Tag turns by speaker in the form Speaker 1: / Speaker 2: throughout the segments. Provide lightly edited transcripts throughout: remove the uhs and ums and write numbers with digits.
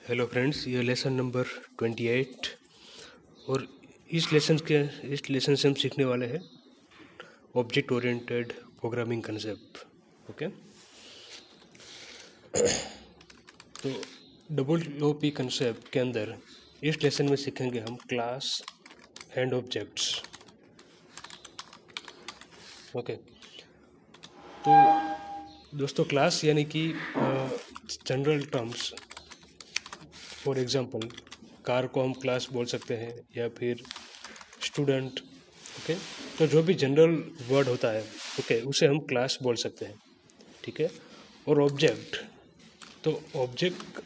Speaker 1: Hello friends, ये lesson number 28 और इस लेसन से हम सीखने वाले हैं object oriented programming concept. Okay, तो डब्ल्यूओपी कंसेप्ट के अंदर इस लेसन में सीखेंगे हम क्लास एंड ऑब्जेक्ट्स। ओके, तो दोस्तों क्लास यानी कि general terms, for example car को हम क्लास बोल सकते हैं या फिर स्टूडेंट। ओके, तो जो भी जनरल वर्ड होता है ओके उसे हम क्लास बोल सकते हैं। ठीक है, और ऑब्जेक्ट, तो ऑब्जेक्ट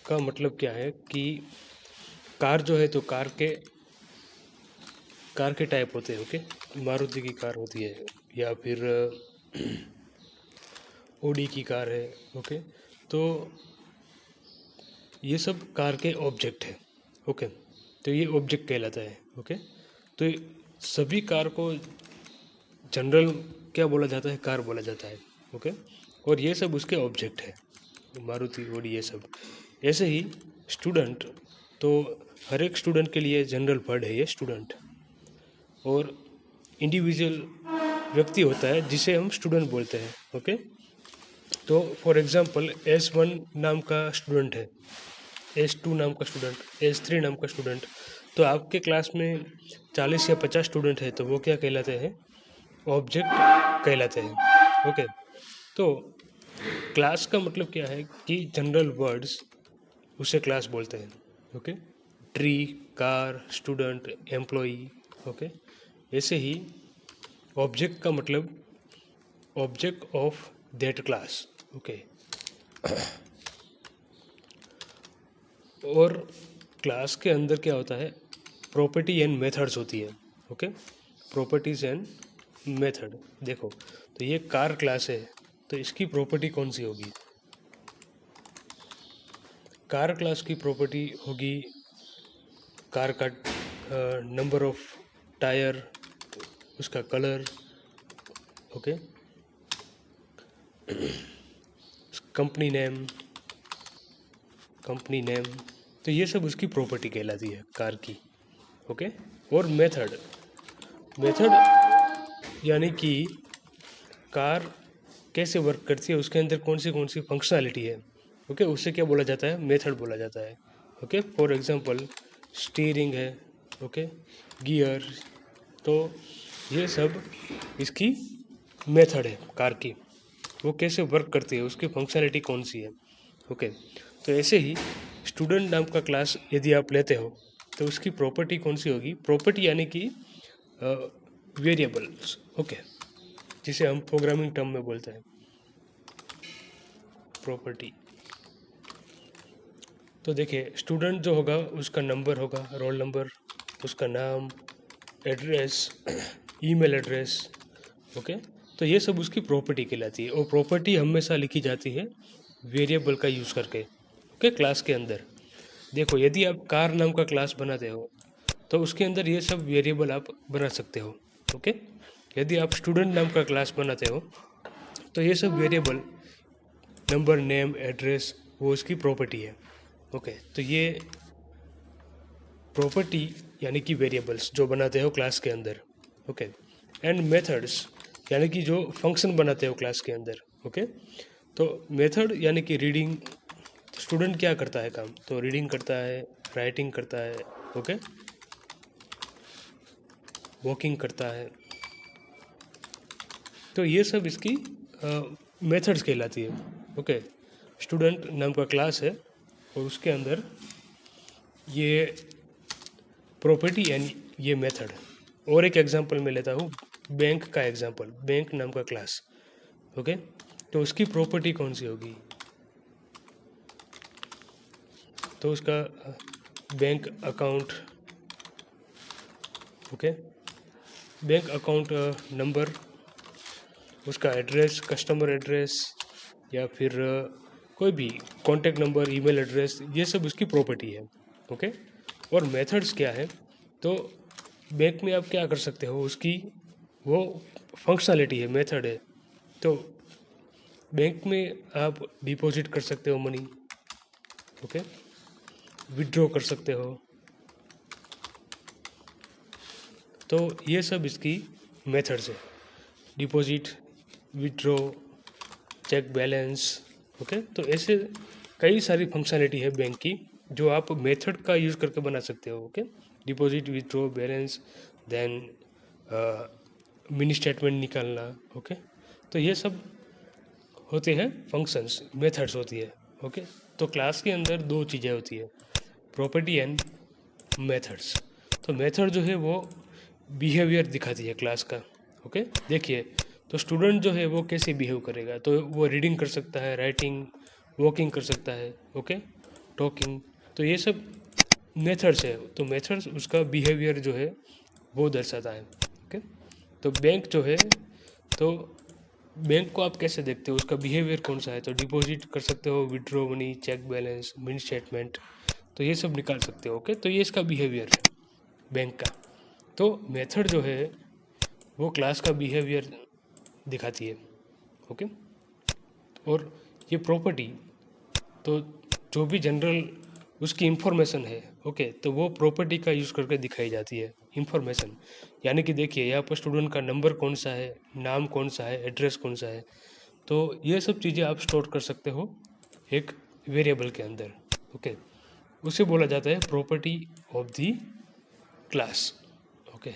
Speaker 1: का मतलब क्या है कि कार जो है तो कार के टाइप होते हैं। ओके, मारुति की कार होती है या फिर ओडी की कार है। ओके, तो ये सब कार के ऑब्जेक्ट है। ओके, तो ये ऑब्जेक्ट कहलाता है। ओके, तो सभी कार को जनरल क्या बोला जाता है, कार बोला जाता है। ओके, और ये सब उसके ऑब्जेक्ट है, मारुति ओडी ये सब। ऐसे ही स्टूडेंट, तो हर एक स्टूडेंट के लिए जनरल वर्ड है ये स्टूडेंट, और इंडिविजुअल व्यक्ति होता है जिसे हम स्टूडेंट बोलते हैं। ओके, तो फॉर एग्जांपल S1 नाम का स्टूडेंट है, S2 नाम का स्टूडेंट, S3 नाम का स्टूडेंट। तो आपके क्लास में 40 या 50 स्टूडेंट है तो वो क्या कहलाते हैं, ऑब्जेक्ट कहलाते हैं। ओके, तो क्लास का मतलब क्या है कि जनरल वर्ड्स उसे क्लास बोलते हैं। Okay, tree, car, student, employee. Okay, ऐसे ही ऑब्जेक्ट का मतलब object of that class. Okay, और क्लास के अंदर क्या होता है, प्रॉपर्टी एंड मेथड्स होती है। Okay, properties and method. देखो, तो ये कार क्लास है तो इसकी प्रॉपर्टी कौन सी होगी, कार क्लास की प्रॉपर्टी होगी कार का नंबर ऑफ टायर, उसका कलर। ओके, कंपनी नेम, तो ये सब उसकी प्रॉपर्टी कहलाती है कार की। ओके, और मेथड यानी कि कार कैसे वर्क करती है, उसके अंदर कौन सी फंक्शनैलिटी है। ओके, उससे क्या बोला जाता है, मेथड बोला जाता है। ओके, फॉर एग्जांपल स्टीयरिंग है, ओके, गियर, तो ये सब इसकी मेथड है कार की, वो कैसे वर्क करती है, उसकी फंक्शनैलिटी कौन सी है। ओके, तो ऐसे ही स्टूडेंट नाम का क्लास यदि आप लेते हो तो उसकी प्रॉपर्टी कौन सी होगी, प्रॉपर्टी यानी कि वेरिएबल्स। ओके, जिसे हम प्रोग्रामिंग टर्म में बोलते हैं प्रॉपर्टी। तो देखिए, स्टूडेंट जो होगा उसका नंबर होगा, रोल नंबर, उसका नाम, एड्रेस, ईमेल एड्रेस। ओके, तो ये सब उसकी प्रॉपर्टी कहलाती है, और प्रॉपर्टी हमेशा लिखी जाती है वेरिएबल का यूज़ करके। ओके, क्लास के अंदर देखो, यदि आप कार नाम का क्लास बनाते हो तो उसके अंदर ये सब वेरिएबल आप बना सकते हो। ओके, यदि आप स्टूडेंट नाम का क्लास बनाते हो तो ये सब वेरिएबल, नंबर, नेम, एड्रेस, वो उसकी प्रॉपर्टी है। ओके, तो ये प्रॉपर्टी यानी कि वेरिएबल्स जो बनाते हो क्लास के अंदर। ओके, एंड मेथड्स यानी कि जो फंक्शन बनाते हो क्लास के अंदर। ओके, तो मेथड यानी कि रीडिंग, स्टूडेंट क्या करता है काम, तो रीडिंग करता है, राइटिंग करता है। ओके, वॉकिंग करता है, तो ये सब इसकी मेथड्स कहलाती है। ओके, स्टूडेंट नाम का क्लास है और उसके अंदर ये प्रॉपर्टी एंड ये मेथड। और एक एग्जांपल मैं लेता हूँ, बैंक का एग्जांपल, बैंक नाम का क्लास। ओके, तो उसकी प्रॉपर्टी कौन सी होगी, तो उसका bank account. Okay, bank account number, उसका एड्रेस, कस्टमर एड्रेस, या फिर कोई भी कॉन्टैक्ट नंबर, ईमेल एड्रेस, ये सब उसकी प्रॉपर्टी है। ओके, और मेथड्स क्या है, तो बैंक में आप क्या कर सकते हो, उसकी वो फंक्शनैलिटी है, मेथड है। तो बैंक में आप डिपॉजिट कर सकते हो मनी, ओके, विड्रॉ कर सकते हो। तो ये सब इसकी मेथड्स है, deposit, withdraw, check balance. Okay, तो ऐसे कई सारी फंक्शनलिटी है बैंक की जो आप मेथड का यूज़ करके बना सकते हो। Okay, deposit, withdraw, balance, then mini statement निकालना। ओके, तो ये सब होते हैं फंक्शंस, मेथड्स होती है। ओके, तो क्लास के अंदर दो चीज़ें होती है, प्रॉपर्टी एंड मेथड्स। तो मेथड जो है वो बिहेवियर दिखाती है क्लास का। ओके, देखिए, तो स्टूडेंट जो है वो कैसे बिहेव करेगा, तो वो रीडिंग कर सकता है, राइटिंग, वॉकिंग कर सकता है, ओके, टॉकिंग। तो ये सब मेथड्स है, तो मेथड्स उसका बिहेवियर जो है वो दर्शाता है। ओके, तो बैंक जो है, तो बैंक को आप कैसे देखते हो, उसका बिहेवियर कौन सा है, तो डिपॉजिट कर सकते हो, withdraw money, check balance, mini statement, तो ये सब निकाल सकते हो। ओके, तो ये इसका बिहेवियर है बैंक का। तो मेथड जो है वो क्लास का बिहेवियर दिखाती है। ओके, और ये प्रॉपर्टी, तो जो भी जनरल उसकी इंफॉर्मेशन है, ओके, तो वो प्रॉपर्टी का यूज़ करके दिखाई जाती है, इंफॉर्मेशन। यानी कि देखिए, यहाँ पर स्टूडेंट का नंबर कौन सा है, नाम कौन सा है, एड्रेस कौन सा है, तो ये सब चीज़ें आप स्टोर कर सकते हो एक वेरिएबल के अंदर। ओके, उसे बोला जाता है property of the class. Okay,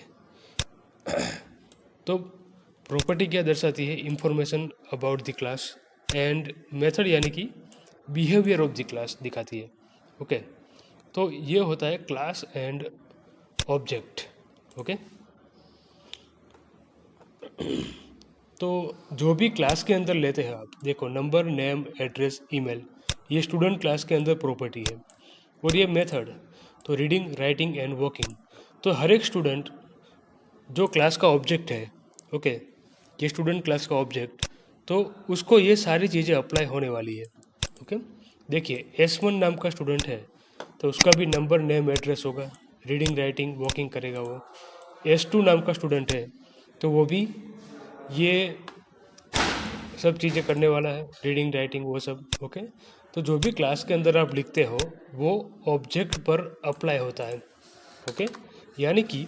Speaker 1: तो प्रॉपर्टी क्या दर्शाती है, information about the class, and method यानी कि बिहेवियर ऑफ द क्लास दिखाती है। ओके, तो ये होता है क्लास एंड ऑब्जेक्ट। ओके, तो जो भी क्लास के अंदर लेते हैं आप, देखो, नंबर, नेम, एड्रेस, ईमेल, ये स्टूडेंट क्लास के अंदर प्रॉपर्टी है। और ये मेथड, तो रीडिंग, राइटिंग एंड वॉकिंग, तो हर एक स्टूडेंट जो क्लास का ऑब्जेक्ट है, ओके, ये स्टूडेंट क्लास का ऑब्जेक्ट, तो उसको ये सारी चीज़ें अप्लाई होने वाली है। ओके, देखिए, S1 नाम का स्टूडेंट है, तो उसका भी नंबर, नेम, एड्रेस होगा, रीडिंग, राइटिंग, वॉकिंग करेगा वो। S2 नाम का स्टूडेंट है, तो वो भी ये सब चीज़ें करने वाला है, रीडिंग, राइटिंग, वो सब। ओके, तो जो भी क्लास के अंदर आप लिखते हो वो ऑब्जेक्ट पर अप्लाई होता है। ओके, यानी कि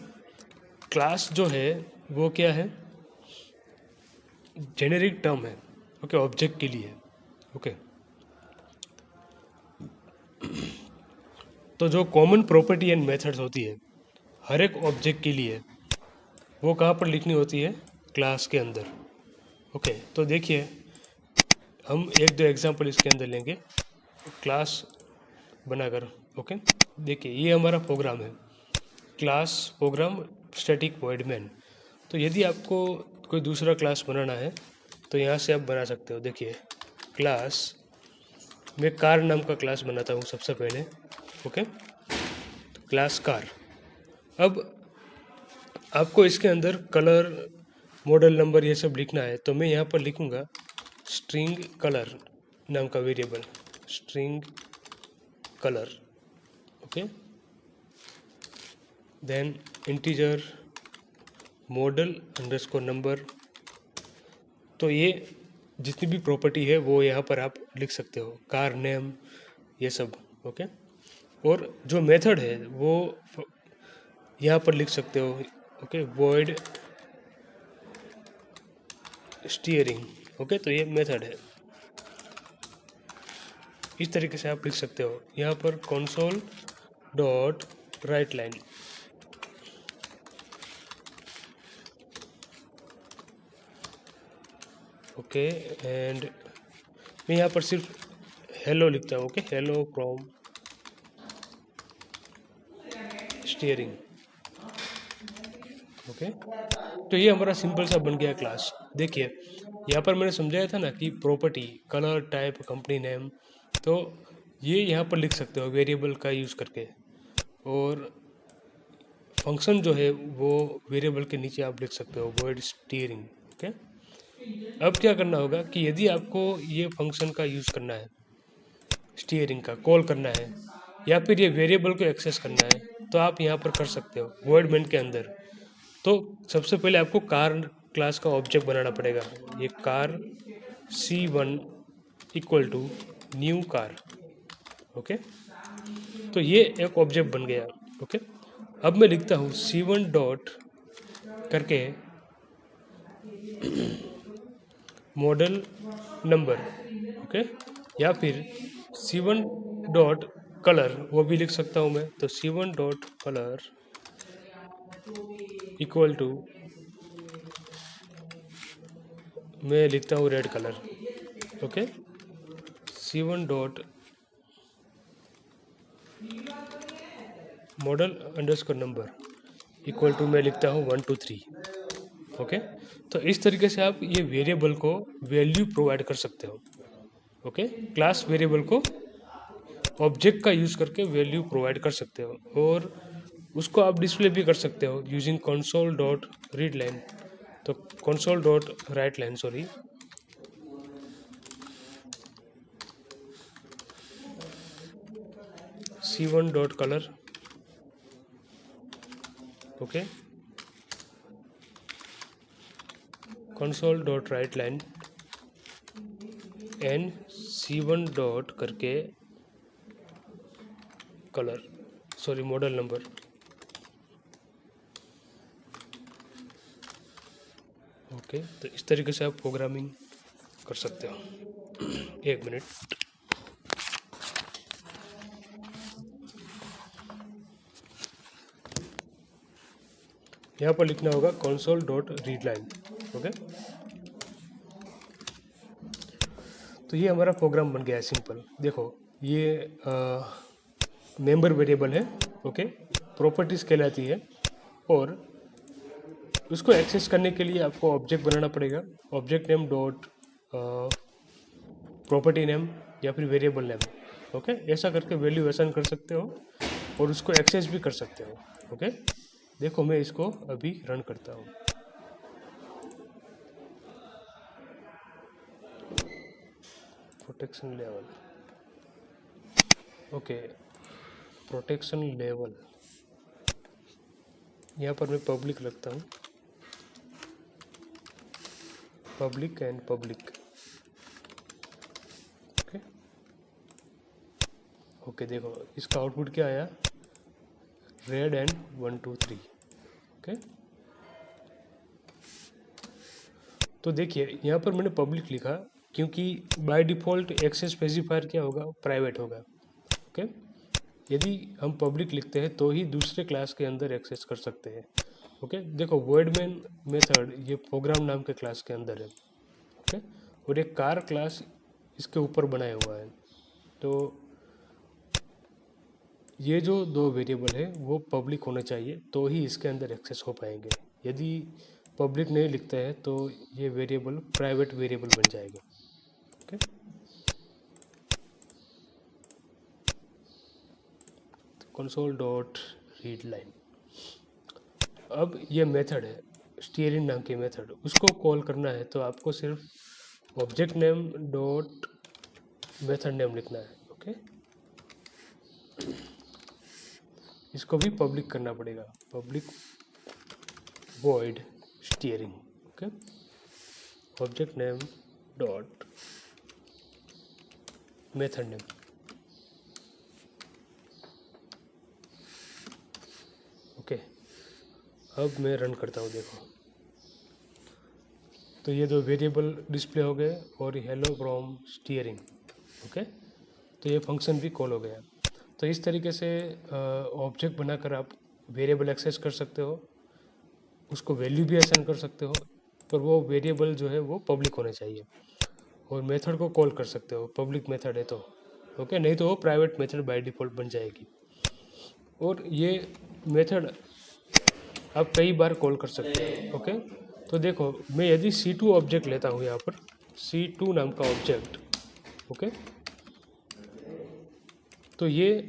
Speaker 1: क्लास जो है वो क्या है, जेनेरिक टर्म है, ओके, ऑब्जेक्ट के लिए। ओके, तो जो कॉमन प्रॉपर्टी एंड मेथड्स होती है हर एक ऑब्जेक्ट के लिए, वो कहाँ पर लिखनी होती है, क्लास के अंदर। ओके, तो देखिए, हम एक दो एग्जांपल इसके अंदर लेंगे क्लास बनाकर। ओके, देखिए, ये हमारा प्रोग्राम है, class program static void main. तो यदि आपको कोई दूसरा क्लास बनाना है तो यहाँ से आप बना सकते हो। देखिए, क्लास, मैं कार नाम का क्लास बनाता हूँ सबसे पहले। Okay, class car. अब आपको इसके अंदर कलर, मॉडल नंबर, ये सब लिखना है, तो मैं यहाँ पर लिखूँगा स्ट्रिंग कलर नाम का variable, string colour. Okay, then integer model underscore number. तो ये जितनी भी प्रॉपर्टी है वो यहाँ पर आप लिख सकते हो, कार नेम, ये सब। ओके, और जो मेथड है वो यहाँ पर लिख सकते हो। Okay, void steering. ओके, तो ये मेथड है, इस तरीके से आप लिख सकते हो। यहाँ पर console dot write line. Okay, and मैं यहाँ पर सिर्फ हेलो लिखता हूँ। Okay, hello from steering. Okay, तो ये हमारा सिंपल सा बन गया क्लास। देखिए, यहाँ पर मैंने समझाया था ना कि property, colour, type, company name, तो ये यहाँ पर लिख सकते हो वेरिएबल का यूज़ करके। और फंक्शन जो है वो वेरिएबल के नीचे आप लिख सकते हो, वॉइड स्टीयरिंग। ओके, अब क्या करना होगा कि यदि आपको ये फंक्शन का यूज़ करना है, स्टीयरिंग का कॉल करना है, या फिर ये वेरिएबल को एक्सेस करना है, तो आप यहाँ पर कर सकते हो वॉइड मेन के अंदर। तो सबसे पहले आपको कार क्लास का ऑब्जेक्ट बनाना पड़ेगा। ये car C1 equal to new car. Okay, तो ये एक ऑब्जेक्ट बन गया। ओके, अब मैं लिखता हूँ C1 डॉट करके मॉडल नंबर। ओके, या फिर C1 डॉट कलर, वो भी लिख सकता हूँ मैं। तो C1 dot colour equal to, मैं लिखता हूँ red colour. Okay, C1 dot model underscore number equal to, मैं लिखता हूँ 1 2 3। ओके, तो इस तरीके से आप ये वेरिएबल को वैल्यू प्रोवाइड कर सकते हो। ओके, क्लास वेरिएबल को ऑब्जेक्ट का यूज़ करके वैल्यू प्रोवाइड कर सकते हो, और उसको आप डिस्प्ले भी कर सकते हो using console dot read line. तो console dot write line, sorry, C1 dot colour. Okay, console dot write line and C1 dot करके colour, sorry, model number. Okay, तो इस तरीके से आप प्रोग्रामिंग कर सकते हो। एक मिनट, यहाँ पर लिखना होगा console dot read line. Okay, तो ये हमारा प्रोग्राम बन गया है सिंपल। देखो, ये मेंबर वेरिएबल है। ओके, प्रॉपर्टीज कहलाती है, और उसको एक्सेस करने के लिए आपको ऑब्जेक्ट बनाना पड़ेगा। Object name dot property name या फिर वेरिएबल नेम। ओके, ऐसा करके वैल्यू असाइन कर सकते हो और उसको एक्सेस भी कर सकते हो। ओके, देखो मैं इसको अभी रन करता हूँ। Protection level, okay, protection level, यहाँ पर मैं पब्लिक रखता हूँ, public and public. Okay, okay, देखो इसका आउटपुट क्या आया, रेड एंड 1 2 3। ओके, तो देखिए यहाँ पर मैंने पब्लिक लिखा क्योंकि बाय डिफ़ॉल्ट एक्सेस स्पेसिफायर क्या होगा, प्राइवेट होगा। ओके, यदि हम पब्लिक लिखते हैं तो ही दूसरे क्लास के अंदर एक्सेस कर सकते हैं। ओके, देखो वर्ड मेन मेथड ये प्रोग्राम नाम के क्लास के अंदर है। ओके, और एक कार क्लास इसके ऊपर बनाया हुआ है। तो ये जो दो वेरिएबल है वो पब्लिक होने चाहिए, तो ही इसके अंदर एक्सेस हो पाएंगे। यदि पब्लिक नहीं लिखते हैं तो ये वेरिएबल प्राइवेट वेरिएबल बन जाएगा। Okay, console dot read line. अब ये मेथड है स्टीयरिंग नाम की मेथड, उसको कॉल करना है तो आपको सिर्फ object name dot method name लिखना है। ओके, इसको भी पब्लिक करना पड़ेगा, public void steering. Okay, object name dot method name. Okay, अब मैं रन करता हूँ, देखो तो ये दो वेरिएबल डिस्प्ले हो गए और हेलो फ्रॉम स्टीयरिंग। ओके, तो ये फंक्शन भी कॉल हो गया। तो इस तरीके से ऑब्जेक्ट बनाकर आप वेरिएबल एक्सेस कर सकते हो, उसको वैल्यू भी असाइन कर सकते हो, पर वो वेरिएबल जो है वो पब्लिक होने चाहिए, और मेथड को कॉल कर सकते हो, पब्लिक मेथड है तो। ओके, नहीं तो वो प्राइवेट मेथड बाय डिफ़ॉल्ट बन जाएगी। और ये मेथड आप कई बार कॉल कर सकते हो। ओके, तो देखो मैं यदि C2 ऑब्जेक्ट लेता हूँ, यहाँ पर C2 नाम का ऑब्जेक्ट। ओके, तो ये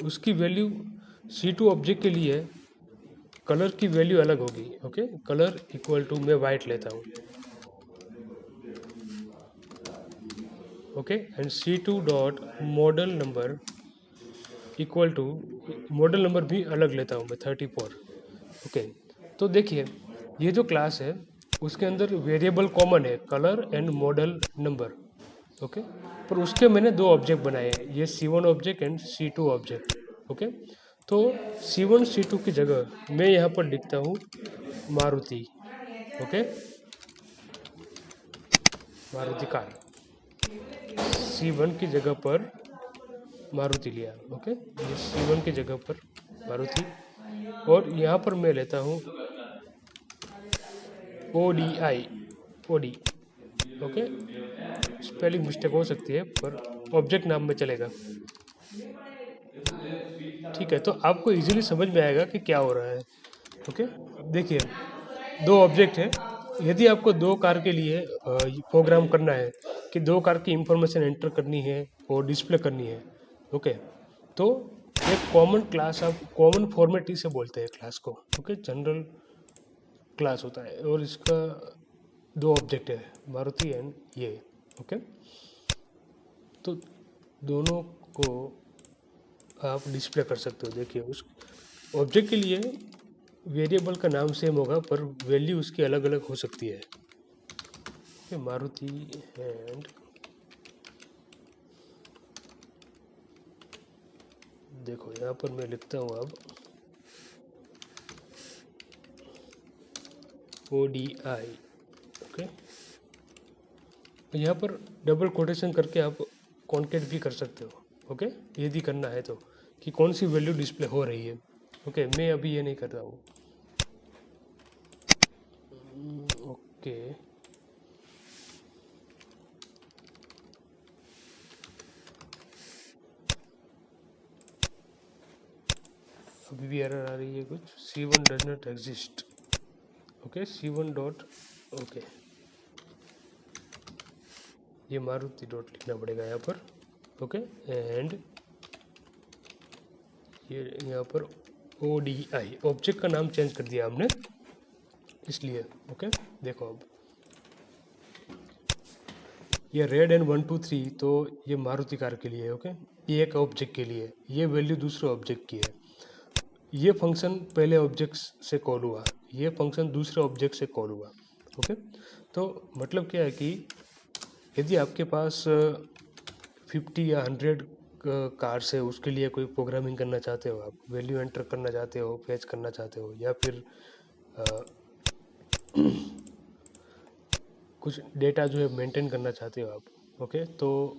Speaker 1: उसकी वैल्यू C2 ऑब्जेक्ट के लिए कलर की वैल्यू अलग होगी। ओके, कलर इक्वल टू, मैं वाइट लेता हूँ। Okay, and C2 dot model number equal to, model number भी अलग लेता हूँ मैं 34। ओके, तो देखिए ये जो क्लास है उसके अंदर वेरिएबल कॉमन है, colour and model number. Okay. पर उसके मैंने दो ऑब्जेक्ट बनाए हैं, ये C1 object and C2 object. Okay. तो C1 C2 की जगह मैं यहाँ पर लिखता हूँ Maruti. Okay, Maruti car. C1 की जगह पर मारुति लिया। ओके, ये C1 की जगह पर मारुति, और यहाँ पर मैं लेता हूँ ODI, OD। Okay, spelling mistake हो सकती है पर ऑब्जेक्ट नाम में चलेगा। ठीक है, तो आपको इजीली समझ में आएगा कि क्या हो रहा है। ओके, देखिए दो ऑब्जेक्ट है। यदि आपको दो कार के लिए प्रोग्राम करना है कि दो कार की इंफॉर्मेशन एंटर करनी है और डिस्प्ले करनी है, ओके, तो एक कॉमन क्लास, आप कॉमन फॉर्मेट इसे बोलते हैं क्लास को। ओके, जनरल क्लास होता है और इसका दो ऑब्जेक्ट है, मारुति एंड ये। ओके, तो दोनों को आप डिस्प्ले कर सकते हो। देखिए उस ऑब्जेक्ट के लिए वेरिएबल का नाम सेम होगा पर वैल्यू उसकी अलग अलग हो सकती है। मारुति एंड देखो यहाँ पर मैं लिखता हूँ अब ODI। ओके, यहाँ पर डबल कोटेशन करके आप कॉन्केट भी कर सकते हो। ओके, यदि करना है तो, कि कौन सी वैल्यू डिस्प्ले हो रही है। ओके, मैं अभी ये नहीं कर रहा हूँ। ओके, अभी भी एरर आ रही है कुछ, C1 does not exist. Okay, C1 dot, okay, ये मारुति डॉट लिखना पड़ेगा यहाँ पर। ओके, एंड ये यहाँ पर ODI, ऑब्जेक्ट का नाम चेंज कर दिया हमने इसलिए। ओके, देखो अब ये रेड एंड 1 2 3, तो ये मारुति कार के लिए है। ओके, ये एक ऑब्जेक्ट के लिए, ये वैल्यू दूसरे ऑब्जेक्ट की है। ये फंक्शन पहले ऑब्जेक्ट से कॉल हुआ, ये फंक्शन दूसरे ऑब्जेक्ट से कॉल हुआ। ओके, तो मतलब क्या है कि यदि आपके पास 50 या 100 कार्स है, उसके लिए कोई प्रोग्रामिंग करना चाहते हो, आप वैल्यू एंटर करना चाहते हो, फैच करना चाहते हो, या फिर कुछ डेटा जो है मेंटेन करना चाहते हो आप। ओके, तो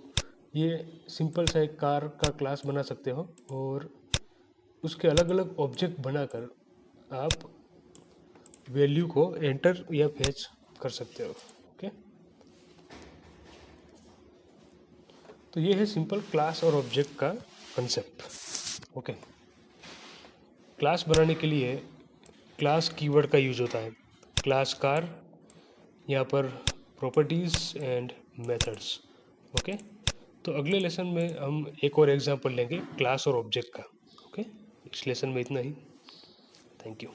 Speaker 1: ये सिंपल सा एक कार का क्लास बना सकते हो और उसके अलग अलग ऑब्जेक्ट बनाकर आप वैल्यू को एंटर या फैच कर सकते हो। ओके, तो ये है सिंपल क्लास और ऑब्जेक्ट का कंसेप्ट। ओके, क्लास बनाने के लिए क्लास कीवर्ड का यूज होता है, क्लास कार, यहाँ पर प्रॉपर्टीज़ एंड मेथड्स। ओके, तो अगले लेसन में हम एक और एग्जांपल लेंगे क्लास और ऑब्जेक्ट का। ओके, इस लेसन में इतना ही। Thank you.